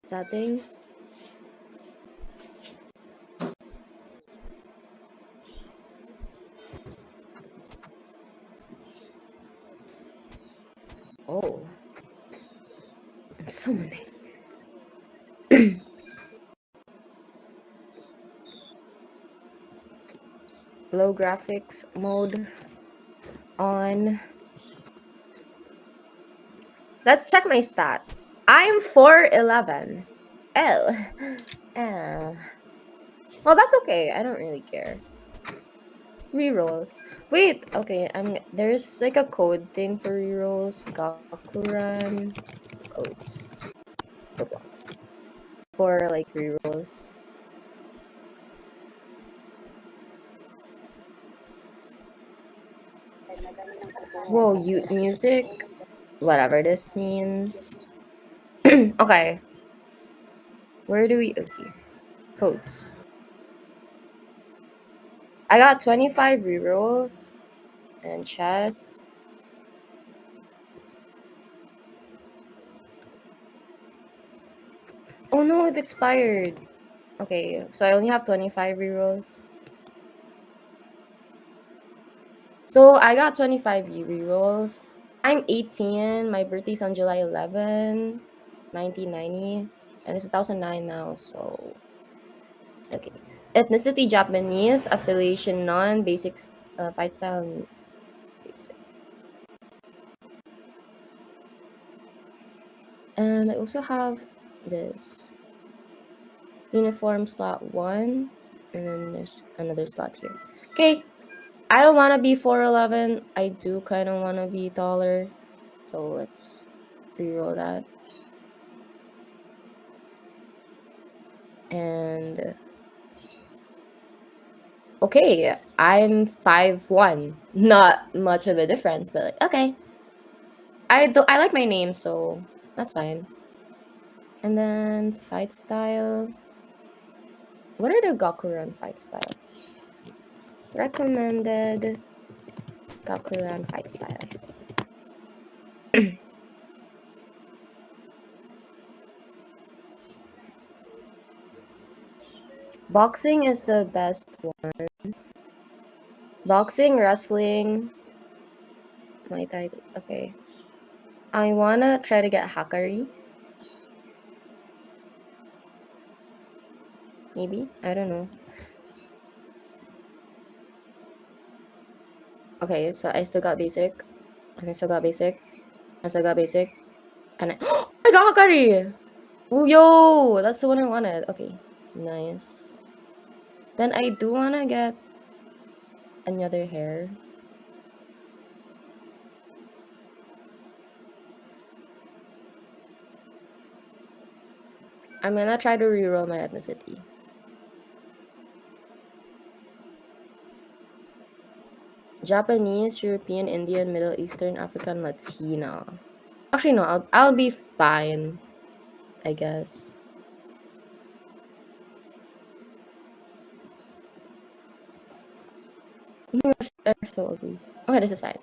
Settings. Oh. I'm summoning. Low graphics mode on. Let's check my stats. I'm 4'11". Oh. Oh. Well, that's okay. I don't really care. Rerolls. Wait, okay. There's like a code thing for rerolls. Gakuran codes. Roblox. For like rerolls. Whoa, music? Whatever this means. Okay. Where do we okay. Codes. I got 25 rerolls and chess. Oh no, it expired. Okay, so I only have 25 rerolls. So I got 25 rerolls. I'm 18. My birthday's on July 11, 1990. And it's 2009 now, so... Okay. Ethnicity Japanese. Affiliation non. Basics. Fight style. Basic. And I also have this. Uniform slot 1. And then there's another slot here. Okay. I don't want to be 4'11". I do kind of want to be taller. So let's reroll that. And okay, I'm 5'1". Not much of a difference, but like, okay. I like my name, so that's fine. And then fight style. What are the Gakuran fight styles? Recommended Gakuran fight styles. Boxing is the best one. Boxing, wrestling. My type. Okay. I wanna try to get Hakari. Maybe. I don't know. Okay, so I still got basic. And I still got basic. I still got basic. And I got Hakari! Oh, yo! That's the one I wanted. Okay. Nice. Then I do wanna get another hair. I'm gonna try to reroll my ethnicity. Japanese, European, Indian, Middle Eastern, African, Latina. Actually, no. I'll be fine. I guess. Oh my gosh, they're so ugly. Okay, this is fine.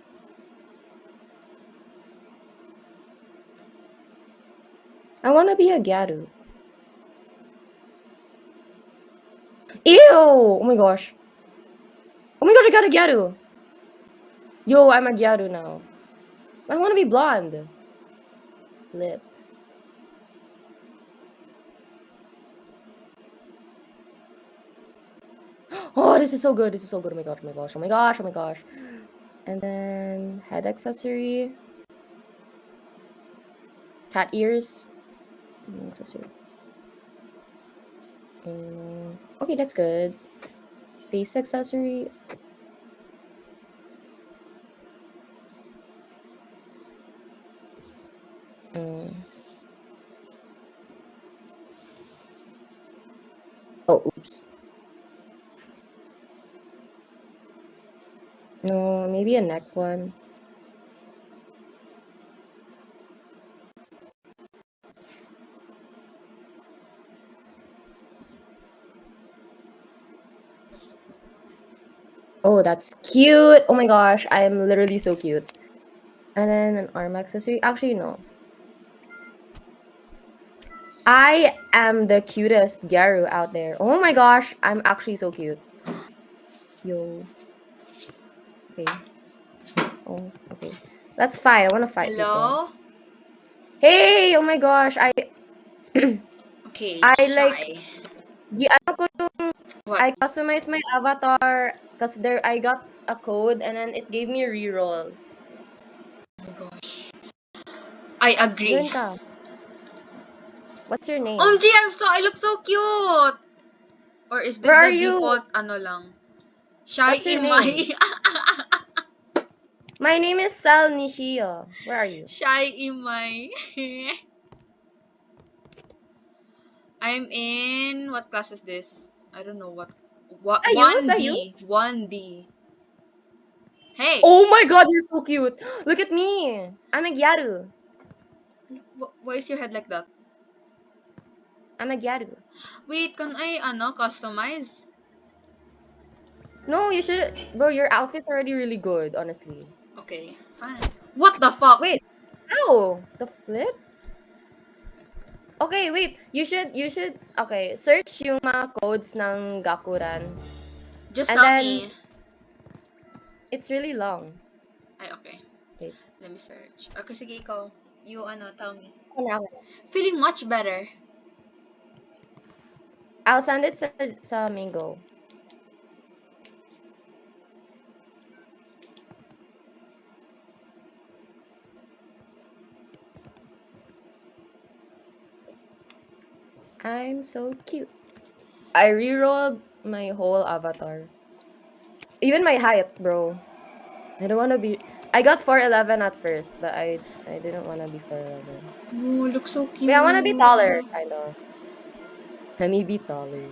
I wanna be a Gyaru. Ew! Oh my gosh. Oh my gosh, I got a Gyaru! Yo, I'm a Gyaru now. I wanna be blonde. Flip. Oh, this is so good. This is so good. Oh my gosh, oh my gosh, oh my gosh, oh my gosh. And then head accessory. Cat ears. Accessory. Okay, that's good. Face accessory. Mm. Oh, oops. No, maybe a neck one. Oh, that's cute. Oh my gosh, I am literally so cute. And then an arm accessory. Actually, no. I am the cutest Garu out there. Oh my gosh, I'm actually so cute. Yo. Okay. Oh, okay. That's fine. I want to fight people. Hello? Hey, oh my gosh. I Okay, I like shy. ano ko What? I customized my avatar because there I got a code and then it gave me rerolls. Oh my gosh. I agree. Join ka. What's your name? OMG, I look so cute! Or is Where this are the you? default ano lang? Shy What's your name? Imai. My name is Sal Nishio. Where are you? Shy Imai. I'm in what class is this? I don't know what Are you? Is that you? 1D. 1D. Hey, Oh my god, you're so cute. Look at me. I'm a Gyaru. why is your head like that? I'm a Gyaru. Wait, can I customize? No, you should. Bro, your outfit's already really good, honestly. Okay, fine. What the fuck? Wait. Ow! The flip? Okay, wait. You should, okay, search yung mga codes ng Gakuran. Just And tell then, me. it's really long. Ay, okay. Wait. Let me search. Okay, sige ikaw. You tell me. Ako. Feeling much better. I'll send it sa Mingo. I'm so cute. I rerolled my whole avatar. Even my height, bro. I don't wanna be. I got 4'11" at first, but I didn't wanna be 4'11. Oh, look so cute. Wait, I wanna be taller, kind of. Let me be taller.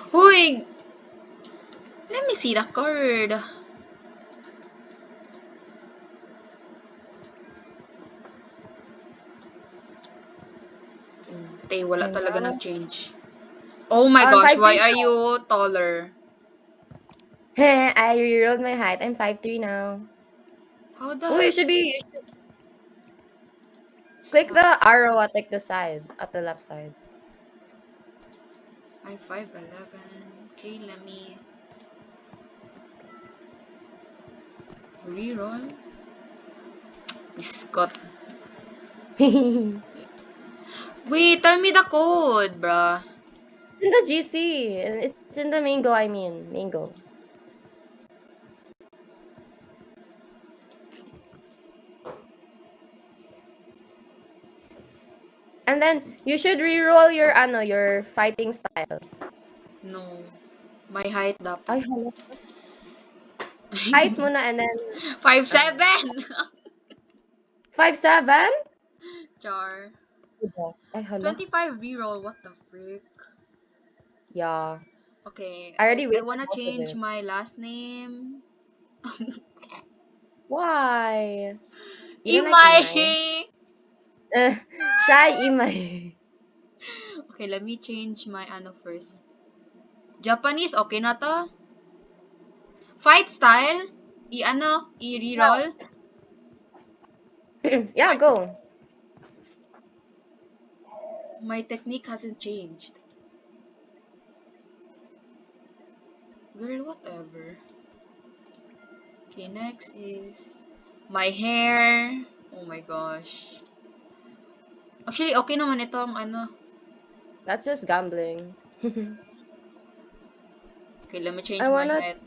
Huy! Let me see the card. Tay, wala talaga Hello? nag-change. Oh my I'm gosh, 5'3" why are now. you taller? I rerolled my height. I'm 5'3" now. How the Oh, you heck? should be. Click the Stats. arrow at like the side, at the left side. I'm 5'11". Okay, let me reroll. Scott. In Wait, tell me the code, bruh. the GC. It's in the Mingo, I mean. Mingo. And then, you should reroll your fighting style. No. My height dapat. Ay, hala. Height mo na and then, 5'7". 5'7"? Char. Ay, hala. 25 reroll, what the frick? Yeah. Okay, I already I wasted wanna most of change it. my last name. Why? You don't like Imai! Imai? Shy Imai. Okay, let me change my first. Japanese, okay na to? Fight style? I-reroll? Yeah, go. My technique hasn't changed. Girl, whatever. Okay, next is my hair. Oh my gosh. Actually, okay naman ito ang That's just gambling. Okay, let me change I my wanna height.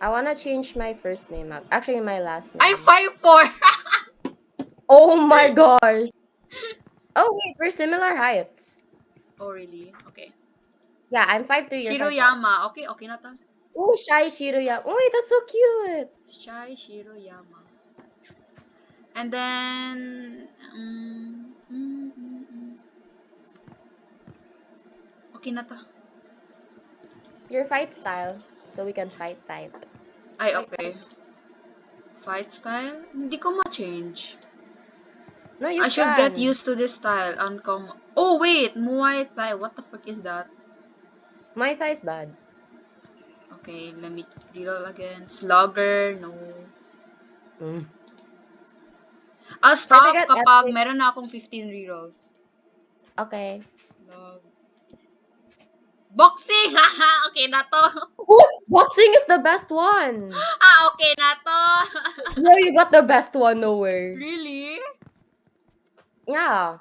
I wanna change my first name up. Actually, my last I'm name. 5'4". Oh my gosh. Oh wait, we're similar heights. Oh, really? Okay. Yeah, I'm 5'3", you're 5'5". Shiroyama. Okay, okay na to. Oh, Shy Shiroya. Oh wait, that's so cute. Shai Shiroyama. And then... Okay na to. Your fight style, so we can fight. Ay, Fight, okay. Fight style? Hindi ko ma-change. No, you I should get can. used to this style. Uncommon. Oh, wait! Muay Thai. What the frick is that? My thigh's bad. Okay, let me reroll again. Slugger. No. Mm. I'll stop forgot kapag epic. meron na akong 15 rerolls. Okay. Slug. Boxing! Haha! Okay na to. Oh, boxing is the best one. Okay na to. No, you got the best one, no way. Really? Yeah.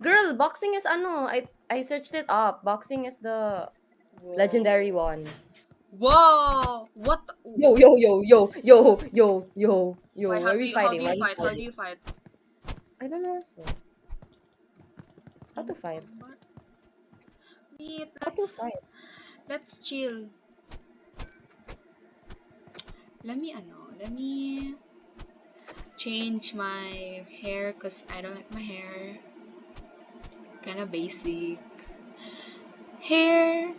Girl, boxing is ano, I searched it up. Boxing is the Whoa. legendary one. Whoa! What? Yo. Why, Why are we how fighting? do Why you are we fight? How do fighting? you fight? I don't know also. How to fight? What? Wait, How to fight? let's chill. Let me change my hair because I don't like my hair. Kinda basic. Hair.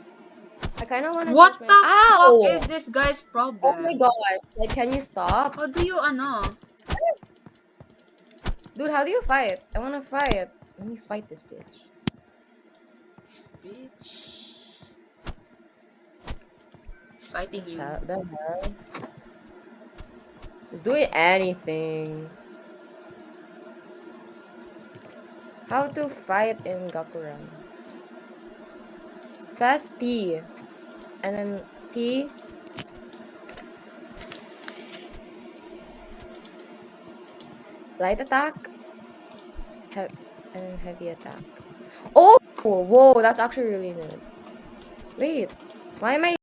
I kind of want to What change the my... fuck Ow! is this guy's Oh my problem? gosh. Like, can you stop? How do you Dude, how do you fight? I want to fight. Let me fight this bitch. This bitch. He's fighting you. What the hell? Just doing anything. How to fight in Gakuran? Press T. And then T. Light attack. And then heavy attack. Oh! Whoa, that's actually really good. Wait. Why am I